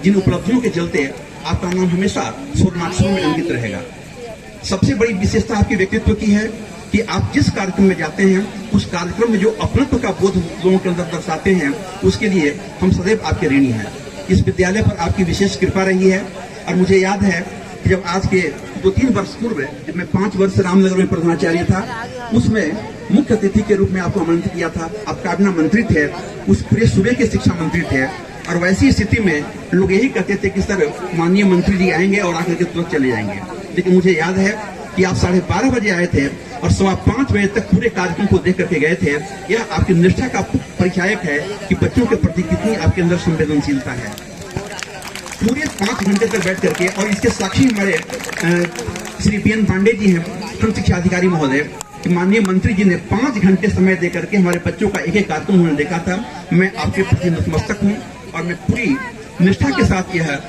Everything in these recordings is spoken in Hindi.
जिन उपलब्धियों के चलते आपका नाम हमेशा स्वर्णाक्षरों में अंकित रहेगा। सबसे बड़ी विशेषता आपके व्यक्तित्व की है कि आप जिस कार्यक्रम में जाते हैं उस कार्यक्रम में जो अपनत्व का बोध लोगों के अंदर दर्शाते हैं, उसके लिए हम सदैव आपके ऋणी हैं। इस विद्यालय पर आपकी विशेष कृपा रही है। और मुझे याद है कि जब आज के 2-3 वर्ष पूर्व जब मैं 5 वर्ष रामनगर में प्रधानाचार्य था, उसमें मुख्य अतिथि के रूप में आपको आमंत्रित किया था। आप कैबिनेट मंत्री थे, उस पूरे सूबे के शिक्षा मंत्री थे, और वैसी स्थिति में लोग यही कहते थे कि सर माननीय मंत्री जी आएंगे और आकर के तुरंत चले जाएंगे। लेकिन मुझे याद है कि आप 12:30 बजे आए थे और 5:15 बजे तक पूरे कार्यक्रम को देख करके गए थे। यह आपकी निष्ठा का परिचायक है कि बच्चों के प्रति कितनी आपके अंदर संवेदनशीलता है। पूरे 5 घंटे तक बैठ करके, और इसके साक्षी हमारे श्री पीएन पांडे जी हैं, खंड शिक्षा अधिकारी महोदय, कि माननीय मंत्री जी ने 5 घंटे समय दे करके हमारे बच्चों का एक कार्यक्रम उन्होंने देखा था। मैं आपके प्रति नतमस्तक हूँ और मैं पूरी निष्ठा के साथ यह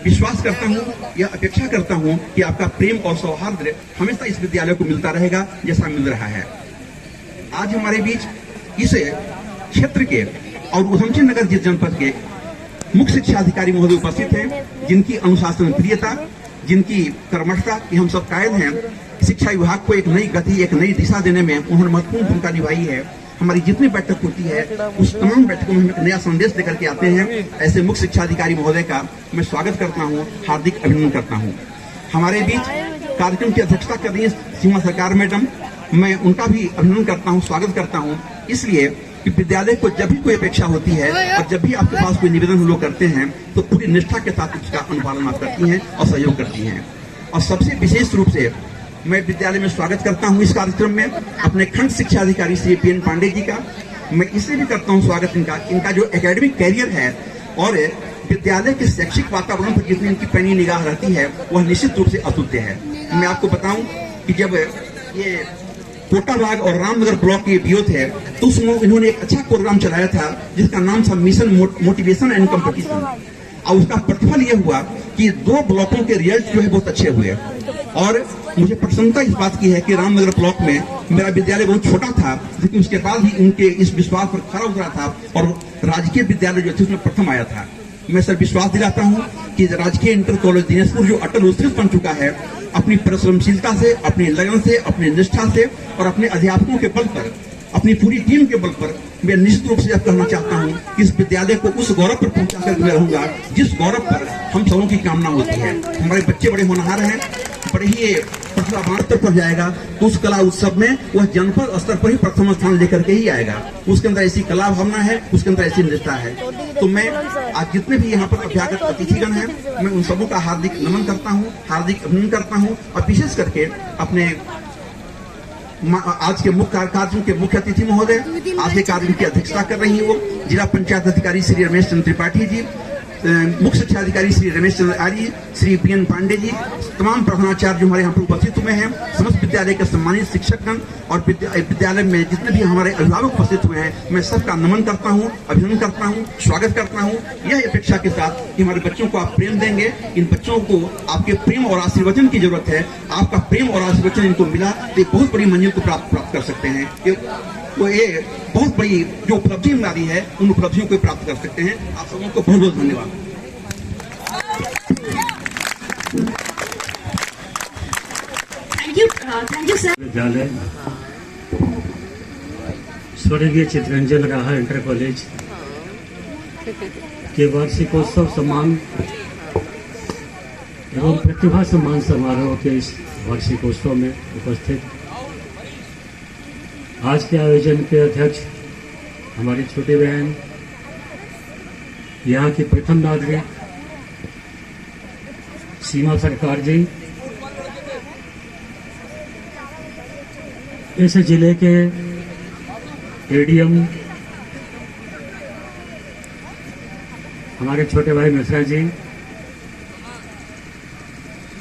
विश्वास करता हूँ, यह अपेक्षा करता हूँ कि आपका प्रेम और सौहार्द हमेशा इस विद्यालय को मिलता रहेगा जैसा मिल रहा है। आज हमारे बीच इस क्षेत्र के और उधमसिंह नगर जनपद के मुख्य शिक्षा अधिकारी महोदय उपस्थित हैं, जिनकी अनुशासन प्रियता, जिनकी कर्मठता की हम सब कायल हैं। शिक्षा विभाग को एक नई गति, एक नई दिशा देने में उन्होंने महत्वपूर्ण भूमिका निभाई है। हमारी जितनी बैठक होती है उस तमाम बैठकों में हम एक नया संदेश लेकर के आते हैं। ऐसे मुख्य शिक्षा अधिकारी महोदय का मैं स्वागत करता हूँ, हार्दिक अभिनंदन करता हूँ। हमारे बीच कार्यक्रम की अध्यक्षता कर रही है सीमा सरकार मैडम, मैं उनका भी अभिनंदन करता हूँ, स्वागत करता हूँ, इसलिए कि विद्यालय को जब भी कोई अपेक्षा होती है और जब भी आपके पास कोई निवेदन हम लोग करते हैं तो पूरी निष्ठा के साथ उसका अनुपालन आप करती हैं और सहयोग करती हैं। और सबसे विशेष रूप से मैं विद्यालय में स्वागत करता हूं इस कार्यक्रम में अपने खंड शिक्षा अधिकारी श्री पीएन पांडे जी का। मैं इसलिए भी करता हूं स्वागत इनका जो एकेडमिक कैरियर है और विद्यालय के शैक्षिक वातावरण पर जितनी इनकी पैनी निगाह रहती है वह निश्चित रूप से अतुल्य है। मैं आपको बताऊं कि जब ये कोटाबाग और रामनगर ब्लॉक के बीओ थे तो उसमें इन्होंने एक अच्छा प्रोग्राम चलाया था जिसका नाम था मिशन मोटिवेशन एंड कंपटीशन, और उसका प्रतिफल यह हुआ कि 2 ब्लॉकों के रिजल्ट जो है बहुत अच्छे हुए। और मुझे प्रसन्नता इस बात की है कि रामनगर ब्लॉक में मेरा विद्यालय बहुत छोटा था, लेकिन उसके बाद भी उनके इस विश्वास पर खरा उतरा था और राजकीय विद्यालय जो थे उसमें प्रथम आया था। मैं सर विश्वास दिलाता हूं कि राजकीय इंटर कॉलेज दिनाजपुर जो अटल उत्कृष्ट बन चुका है, अपनी परिश्रमशीलता से, अपनी लगन से, अपनी निष्ठा से और अपने अध्यापकों के बल पर, अपनी पूरी टीम के बल पर मैं निश्चित रूप से कहना चाहता हूं कि इस विद्यालय को उस गौरव पर पहुंचा कर मैं रहूंगा जिस गौरव पर हम सबों की कामना होती है। हमारे बच्चे बड़े होनहार हैं, बड़े ही प्रतिभावान स्तर पर जाएगा तो उस कला उत्सव में वह जनपद स्तर पर ही प्रथम स्थान लेकर के ही आएगा। उसके अंदर ऐसी कला भावना है, उसके अंदर ऐसी निष्ठा है। तो मैं आज जितने भी यहाँ पर अभ्यागत अतिथिगण हैं, मैं उन सबों का हार्दिक नमन करता हूँ, हार्दिक अभिनंदन करता हूँ। और विशेष करके अपने आज के मुख्य कार्यक्रम के मुख्य अतिथि महोदय, आज के कार्यक्रम की अध्यक्षता कर रही है वो जिला पंचायत अधिकारी श्री रमेश चंद्र त्रिपाठी जी, मुख्य शिक्षा अधिकारी श्री रमेश चंद्र आर्य, श्री पीएन पांडे जी, तमाम प्रधानाचार्य जो हमारे यहाँ पर उपस्थित हुए हैं, समस्त विद्यालय के सम्मानित शिक्षकगण और विद्यालय में जितने भी हमारे अभिभावक उपस्थित हुए हैं, मैं सबका नमन करता हूँ, अभिनंदन करता हूँ, स्वागत करता हूँ। यह अपेक्षा के साथ कि हमारे बच्चों को आप प्रेम देंगे। इन बच्चों को आपके प्रेम और आशीर्वचन की जरूरत है। आपका प्रेम और आशीर्वचन इनको मिला तो एक बहुत बड़ी मंजिल को प्राप्त कर सकते हैं। वो ये बहुत बड़ी जो उपलब्धि हमारी है उन उपलब्धियों को प्राप्त कर सकते हैं। आप सबों को बहुत बहुत धन्यवाद। Thank you sir. विद्यालय स्वर्गीय चित्रंजन राहा इंटर कॉलेज के वार्षिकोत्सव सम्मान एवं प्रतिभा सम्मान समारोह के इस वार्षिकोत्सव में उपस्थित आज के आयोजन के अध्यक्ष हमारी छोटी बहन, यहाँ की प्रथम नागरिक सीमा सरकार जी, इस जिले के एडीएम हमारे छोटे भाई मिश्रा जी,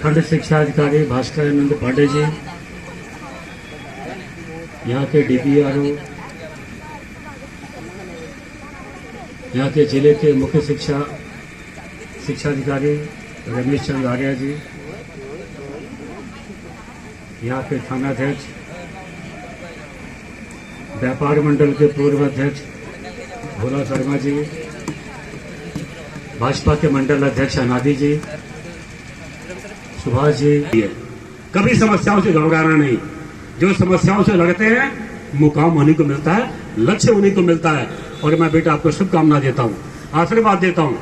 खंड शिक्षा अधिकारी भास्कर आनंद पांडे जी, यहाँ के डीपीआरओ, यहाँ के जिले के मुख्य शिक्षा अधिकारी रमेश चंद्र आर्य जी, यहाँ के थानाध्यक्ष, व्यापार मंडल के पूर्व अध्यक्ष भोला शर्मा जी, भाजपा के मंडल अध्यक्ष अनादि जी, सुभाष जी, कभी समस्याओं से घबराना नहीं। जो समस्याओं से लड़ते हैं मुकाम होने को मिलता है, लक्ष्य होने को मिलता है। और मैं बेटा आपको शुभकामना देता हूँ, आशीर्वाद देता हूँ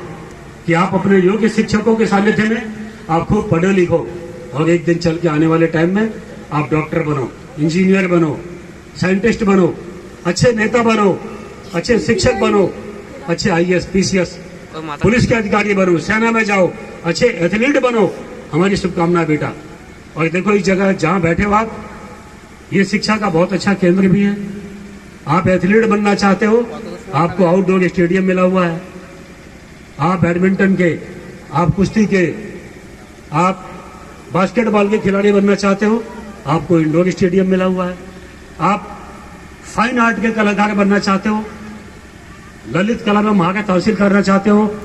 कि आप अपने योग्य शिक्षकों के सानिध्य में आप खूब पढ़ो लिखो और एक दिन चल के आने वाले टाइम में आप डॉक्टर बनो, इंजीनियर बनो, साइंटिस्ट बनो, अच्छे नेता बनो, अच्छे शिक्षक बनो, अच्छे IAS, PCS, पुलिस के अधिकारी बनो, सेना में जाओ, अच्छे एथलीट बनो। हमारी शुभकामनाएं बेटा। और देखो इस जगह जहां बैठे हो आप, ये शिक्षा का बहुत अच्छा केंद्र भी है। आप एथलीट बनना चाहते हो, आपको आउटडोर स्टेडियम मिला हुआ है। आप बैडमिंटन के, आप कुश्ती के, आप बास्केटबॉल के खिलाड़ी बनना चाहते हो, आपको इंडोर स्टेडियम मिला हुआ है। आप फाइन आर्ट के कलाकार बनना चाहते हो, ललित कला में महारत हासिल करना चाहते हो,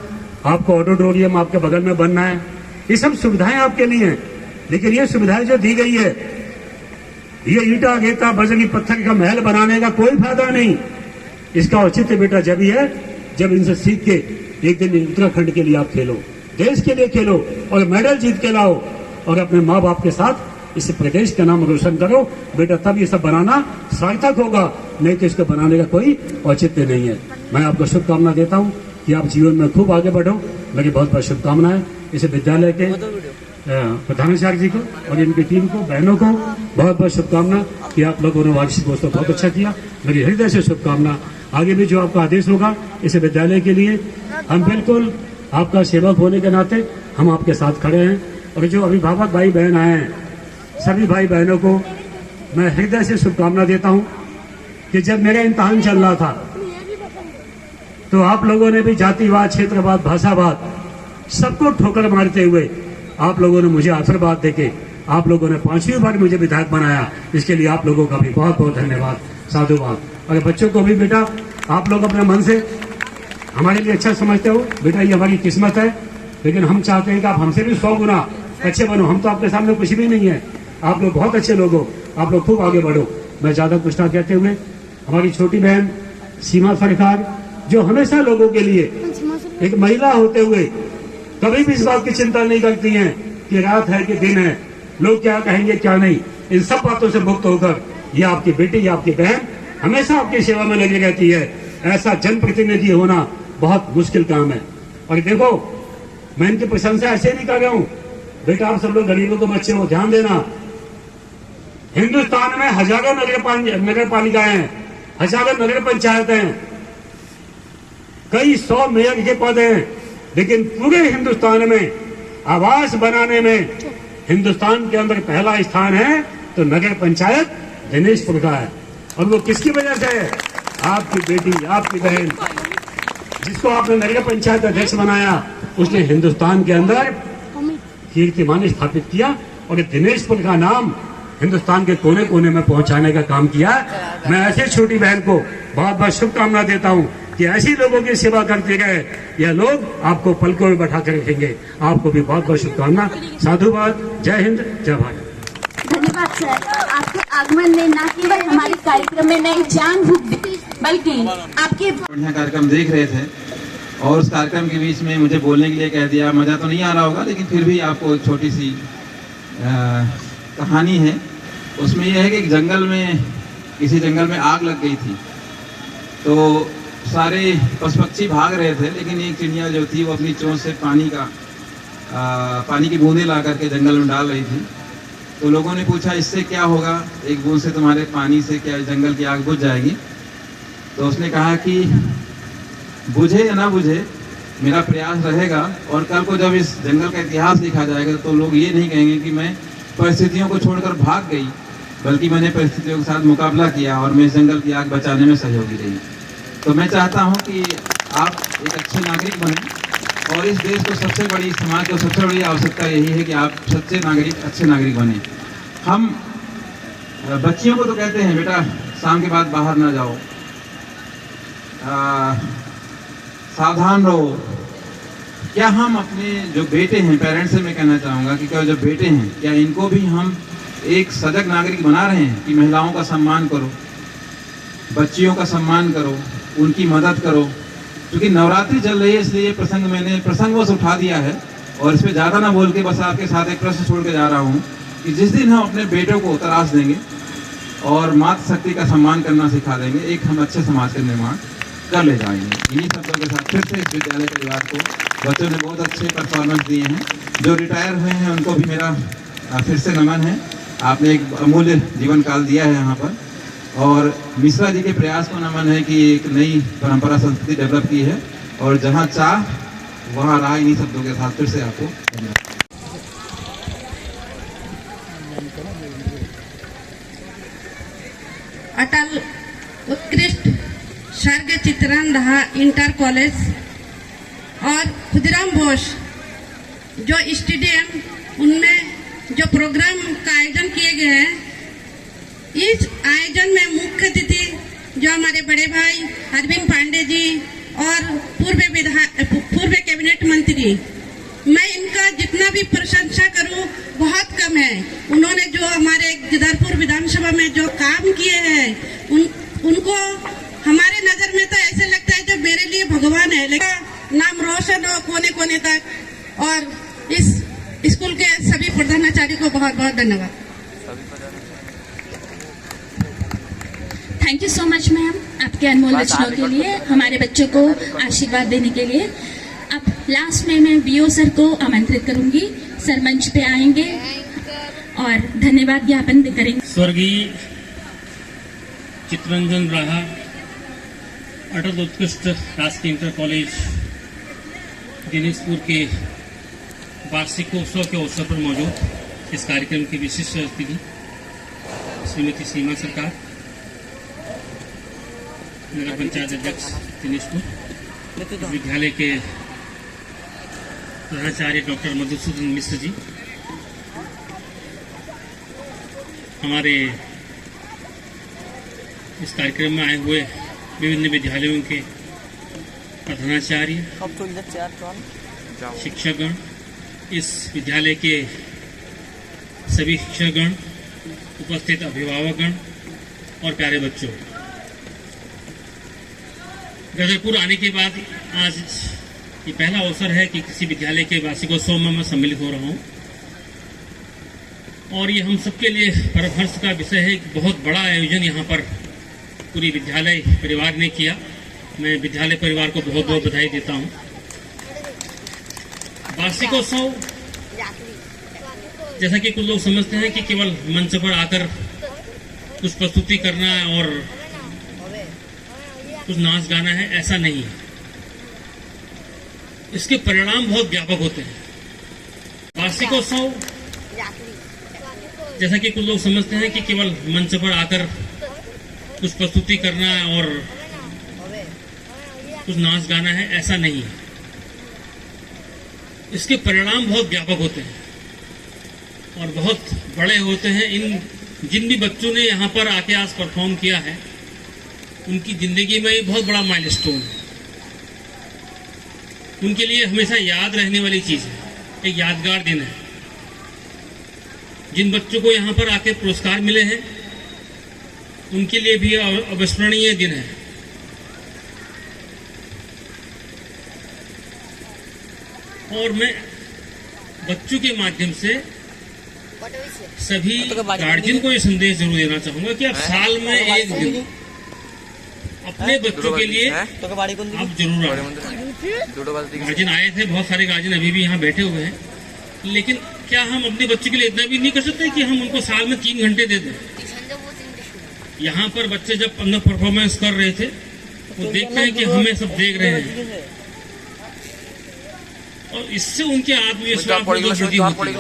आपको ऑडिटोरियम आपके बगल में बनना है। ये सब सुविधाएं आपके लिए हैं। लेकिन ये सुविधाएं जो दी गई है, ये ईटा गेता बजरी पत्थर का महल बनाने का कोई फायदा नहीं। इसका औचित्य बेटा जब ही है जब इनसे सीख के एक दिन उत्तराखंड के लिए आप खेलो, देश के लिए खेलो और मेडल जीत के लाओ और अपने माँ बाप के साथ इस प्रदेश का नाम रोशन करो बेटा, तब ये सब बनाना सार्थक होगा, नहीं तो इसको बनाने का कोई औचित्य नहीं है। मैं आपको शुभकामना देता हूँ कि आप जीवन में खूब आगे बढ़ो। मेरी बहुत बहुत शुभकामनाएं इस विद्यालय के प्रधानाचार्य जी को और इनकी टीम को, बहनों को बहुत बहुत शुभकामना कि आप लोगों ने वार्षिकोत्सव बहुत अच्छा किया। मेरी हृदय से शुभकामना। आगे भी जो आपका आदेश होगा इस विद्यालय के लिए, हम बिल्कुल आपका सेवक होने के नाते हम आपके साथ खड़े हैं। और जो अभिभावक भाई बहन आए हैं, सभी भाई बहनों को मैं हृदय से शुभकामना देता हूं कि जब मेरा इम्तहान चल रहा था तो आप लोगों ने भी जातिवाद, क्षेत्रवाद, भाषावाद सबको ठोकर मारते हुए आप लोगों ने मुझे आशीर्वाद देके आप लोगों ने 5वीं बार मुझे विधायक बनाया। इसके लिए आप लोगों का भी बहुत बहुत धन्यवाद, साधुवाद। और बच्चों को भी बेटा, आप लोग अपने मन से हमारे लिए अच्छा समझते हो बेटा, ये हमारी किस्मत है। लेकिन हम चाहते हैं कि आप हमसे भी 100 गुना अच्छे बनो। हम तो आपके सामने कुछ भी नहीं है, आप लोग बहुत अच्छे लोग हो, आप लोग खूब आगे बढ़ो। मैं ज्यादा कुछ ना कहते हुए हमारी छोटी बहन सीमा सरकार, जो हमेशा लोगों के लिए एक महिला होते हुए कभी भी इस बात की चिंता नहीं करती हैं कि रात है कि दिन है, लोग क्या कहेंगे क्या नहीं, इन सब बातों से मुक्त होकर ये आपकी बेटी, ये आपकी बहन हमेशा आपकी सेवा में लगी रहती है। ऐसा जनप्रतिनिधि होना बहुत मुश्किल काम है। और देखो, मैं इनकी प्रशंसा ऐसे नहीं कर रहा हूं बेटा, आप सब लोग गरीबों के बच्चे हो, ध्यान देना। हिंदुस्तान में हजारों नगर पालिकाएं हैं, हजारों नगर पंचायतें हैं, कई 100 मेयर के पद हैं, लेकिन पूरे हिंदुस्तान में आवास बनाने में हिंदुस्तान के अंदर पहला स्थान है तो नगर पंचायत दिनेशपुर का है। और वो किसकी वजह से है? आपकी बेटी, आपकी बहन, जिसको आपने नगर पंचायत अध्यक्ष बनाया, उसने हिंदुस्तान के अंदर कीर्तिमान स्थापित किया और दिनेशपुर का नाम हिंदुस्तान के कोने कोने में पहुंचाने का काम किया। मैं ऐसे छोटी बहन को बहुत बहुत शुभकामना देता हूं कि ऐसी लोगों की सेवा करते गए यह लोग आपको पलकों में बैठा कर रखेंगे। आपको भी बहुत बहुत शुभकामना, साधुवाद, जय हिंद, जय भारत। धन्यवाद सर, आपके आगमन ने न केवल हमारे कार्यक्रम में नई जान फूंक दी, बल्कि आपके बढ़िया कार्यक्रम देख रहे थे और उस कार्यक्रम के बीच में मुझे बोलने के लिए कह दिया। मज़ा तो नहीं आ रहा होगा, लेकिन फिर भी आपको एक छोटी सी कहानी है। उसमें यह है कि एक जंगल में, किसी जंगल में आग लग गई थी, तो सारे पशु पक्षी भाग रहे थे, लेकिन एक चिड़िया जो थी वो अपनी चोंच से पानी की बूंदें ला करके जंगल में डाल रही थी। तो लोगों ने पूछा, इससे क्या होगा, एक बूंद से तुम्हारे पानी से क्या जंगल की आग बुझ जाएगी? तो उसने कहा कि बुझे या ना बुझे, मेरा प्रयास रहेगा, और कल को जब इस जंगल का इतिहास लिखा जाएगा तो लोग ये नहीं कहेंगे कि मैं परिस्थितियों को छोड़कर भाग गई, बल्कि मैंने परिस्थितियों के साथ मुकाबला किया और मैं इस जंगल की आग बचाने में सहयोगी रही। तो मैं चाहता हूं कि आप एक अच्छे नागरिक बने, और इस देश को सबसे बड़ी, समाज को सबसे बड़ी आवश्यकता यही है कि आप सच्चे नागरिक, अच्छे नागरिक बने। हम बच्चियों को तो कहते हैं बेटा शाम के बाद बाहर ना जाओ, सावधान रहो। क्या हम अपने जो बेटे हैं, पेरेंट्स से मैं कहना चाहूँगा कि क्या जो बेटे हैं, क्या इनको भी हम एक सजग नागरिक बना रहे हैं कि महिलाओं का सम्मान करो, बच्चियों का सम्मान करो, उनकी मदद करो, क्योंकि नवरात्रि चल रही है इसलिए ये प्रसंग मैंने प्रसंगवश उठा दिया है और इस पर ज़्यादा ना बोल के बस आपके साथ एक प्रश्न छोड़ के जा रहा हूँ कि जिस दिन हम अपने बेटों को तराश देंगे और मातृ शक्ति का सम्मान करना सिखा देंगे, एक हम अच्छे समाज का निर्माण कर ले जाएंगे। इन्हीं शब्दों के साथ फिर से इस विद्यालय परिवार को बच्चों ने बहुत अच्छे परफॉर्मेंस दिए हैं। जो रिटायर हुए हैं उनको भी मेरा फिर से नमन है। आपने एक अमूल्य जीवन काल दिया है यहाँ पर, और मिश्रा जी के प्रयास को नमन है कि एक नई परंपरा संस्कृति डेवलप की है और जहाँ चाह वहाँ राह। इन्हीं शब्दों के साथ फिर से आपको धन्यवाद। अटल उत्कृष्ट सर्ग चित्रण रहा इंटर कॉलेज और खुदीराम बोस जो स्टेडियम उनमें जो प्रोग्राम का आयोजन किए गए हैं, इस आयोजन में मुख्य अतिथि जो हमारे बड़े भाई अरविंद पांडे जी और पूर्व कैबिनेट मंत्री, मैं इनका जितना भी प्रशंसा करूं बहुत कम है। उन्होंने जो हमारे गिदरपुर विधानसभा में जो काम किए हैं उनको हमारे नजर में तो ऐसे लगता है जो मेरे लिए भगवान है, लेकिन नाम रोशन हो कोने कोने तक। और इस स्कूल के सभी प्रधानाचार्य को बहुत बहुत धन्यवाद। Thank you so much ma'am, आपके अनमोल वचनों के लिए, हमारे बच्चों को आशीर्वाद देने के लिए। अब लास्ट में मैं बीओ सर को आमंत्रित करूंगी, सर मंच पे आएंगे और धन्यवाद ज्ञापन करेंगे। स्वर्गीय चित्ररंजन राहा अटल उत्कृष्ट राजकीय इंटर कॉलेज दिनेशपुर के वार्षिकोत्सव के अवसर पर मौजूद इस कार्यक्रम की विशिष्ट अतिथि श्रीमती सीमा सरकार, नगर पंचायत अध्यक्ष दिनेशपुर, इस विद्यालय के प्रधानाचार्य डॉक्टर मधुसूदन मिश्र जी, हमारे इस कार्यक्रम में आए हुए विभिन्न विद्यालयों के प्रधानाचार्य, शिक्षकगण, इस विद्यालय के सभी शिक्षकगण, उपस्थित अभिभावकगण और प्यारे बच्चों, गदरपुर आने के बाद आज ये पहला अवसर है कि किसी विद्यालय के वार्षिकोत्सव में मैं सम्मिलित हो रहा हूँ और ये हम सबके लिए परम हर्ष का विषय है। एक बहुत बड़ा आयोजन यहाँ पर पूरी विद्यालय परिवार ने किया। मैं विद्यालय परिवार को बहुत बहुत बधाई देता हूँ। वार्षिकोत्सव जैसा कि कुछ लोग समझते हैं कि केवल मंच पर आकर कुछ प्रस्तुति करना और कुछ नाच गाना है, ऐसा नहीं है। इसके परिणाम बहुत व्यापक होते हैं। वार्षिकोत्सव जैसा कि कुछ लोग समझते हैं कि केवल मंच पर आकर कुछ प्रस्तुति करना और कुछ नाच गाना है, ऐसा नहीं है। इसके परिणाम बहुत व्यापक होते हैं और बहुत बड़े होते हैं। इन जिन भी बच्चों ने यहाँ पर आके आज परफॉर्म किया है, उनकी जिंदगी में ये बहुत बड़ा माइलस्टोन है। उनके लिए हमेशा याद रहने वाली चीज है, एक यादगार दिन है। जिन बच्चों को यहाँ पर आके पुरस्कार मिले हैं, उनके लिए भी अविस्मरणीय दिन है। और मैं बच्चों के माध्यम से सभी गार्जियन को ये संदेश जरूर देना चाहूंगा कि आप साल में एक दिन अपने बच्चों के लिए आप जरूर आए। गार्जियन आए थे, बहुत सारे गार्जियन अभी भी यहाँ बैठे हुए हैं, लेकिन क्या हम अपने बच्चों के लिए इतना भी नहीं कर सकते कि हम उनको साल में 3 घंटे दे दें? यहाँ पर बच्चे जब अंदर परफॉर्मेंस कर रहे थे, वो देखते हैं कि हमें सब देख रहे हैं और इससे उनके आत्मविश्वास में जो वृद्धि होती है,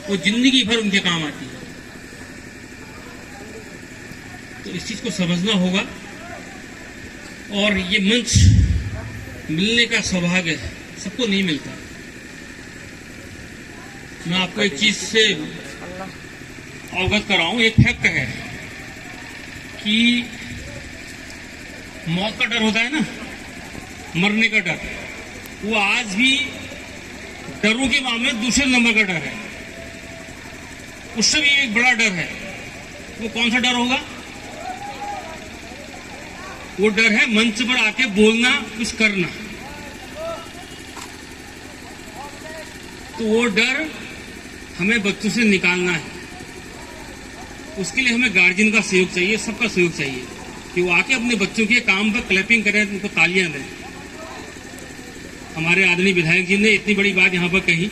वो जिंदगी भर उनके काम आती है। तो इस चीज को समझना होगा और ये मंच मिलने का सौभाग्य सबको नहीं मिलता। मैं आपको एक चीज से अवगत कराऊं, एक फैक्ट है कि मौत का डर होता है ना, मरने का डर, वो आज भी डरों के मामले में दूसरे नंबर का डर है। उससे भी एक बड़ा डर है। वो कौन सा डर होगा? वो डर है मंच पर आके बोलना, कुछ करना। तो वो डर हमें बच्चों से निकालना है। उसके लिए हमें गार्जियन का सहयोग चाहिए, सबका सहयोग चाहिए कि वो आके अपने बच्चों के काम पर क्लैपिंग करें, उनको तालियां दें। हमारे आदरणीय विधायक जी ने इतनी बड़ी बात यहाँ पर कही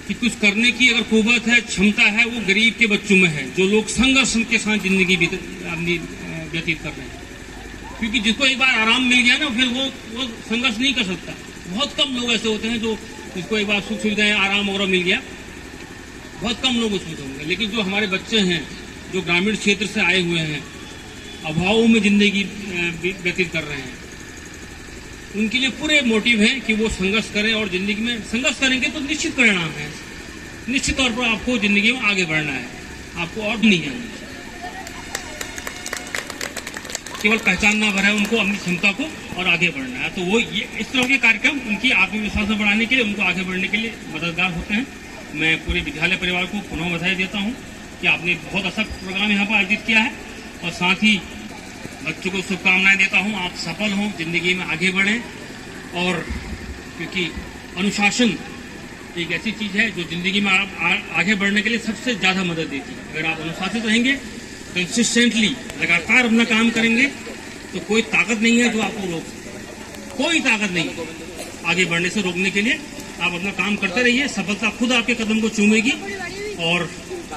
कि कुछ करने की अगर कुव्वत है, क्षमता है, वो गरीब के बच्चों में है, जो लोग संघर्ष के साथ जिंदगी अपनी व्यतीत कर रहे हैं। क्योंकि जिसको एक बार आराम मिल गया ना, फिर वो संघर्ष नहीं कर सकता। बहुत कम लोग ऐसे होते हैं जो जिसको एक बार सुख सुविधाएं, आराम वगैरह मिल गया, बहुत कम लोग उसमें होंगे। लेकिन जो हमारे बच्चे हैं, जो ग्रामीण क्षेत्र से आए हुए हैं, अभावों में जिंदगी व्यतीत कर रहे हैं, उनके लिए पूरे मोटिव है कि वो संघर्ष करें, और जिंदगी में संघर्ष करेंगे तो निश्चित परिणाम है। निश्चित तौर पर आपको जिंदगी में आगे बढ़ना है, आपको और नहीं है, केवल पहचानना भर है उनको अपनी क्षमता को और आगे बढ़ना है। तो वो ये इस तरह के कार्यक्रम उनकी आत्मविश्वास बढ़ाने के लिए, उनको आगे बढ़ने के लिए मददगार होते हैं। मैं पूरे विद्यालय परिवार को पुनः बधाई देता हूँ कि आपने बहुत अच्छा प्रोग्राम यहाँ पर आयोजित किया है, और साथ ही बच्चों को शुभकामनाएं देता हूँ। आप सफल हों, जिंदगी में आगे बढ़ें, और क्योंकि अनुशासन एक ऐसी चीज़ है जो जिंदगी में आप आगे बढ़ने के लिए सबसे ज़्यादा मदद देती है। अगर आप अनुशासित रहेंगे, कंसिस्टेंटली लगातार अपना काम करेंगे, तो कोई ताकत नहीं है जो आपको रोक सके। कोई ताकत नहीं आगे बढ़ने से रोकने के लिए। आप अपना काम करते रहिए, सफलता खुद आपके कदम को चूमेगी। और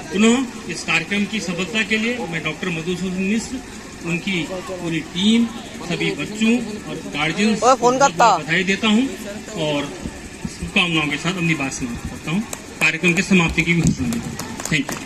पुनः इस कार्यक्रम की सफलता के लिए मैं डॉक्टर मधुसूदन मिश्र, उनकी पूरी टीम, सभी बच्चों और गार्जियंस को बधाई देता हूँ, और शुभकामनाओं के साथ अपनी बात समाप्त करता हूँ। कार्यक्रम की समाप्ति की भी घोषणा देता हूँ। Thank you.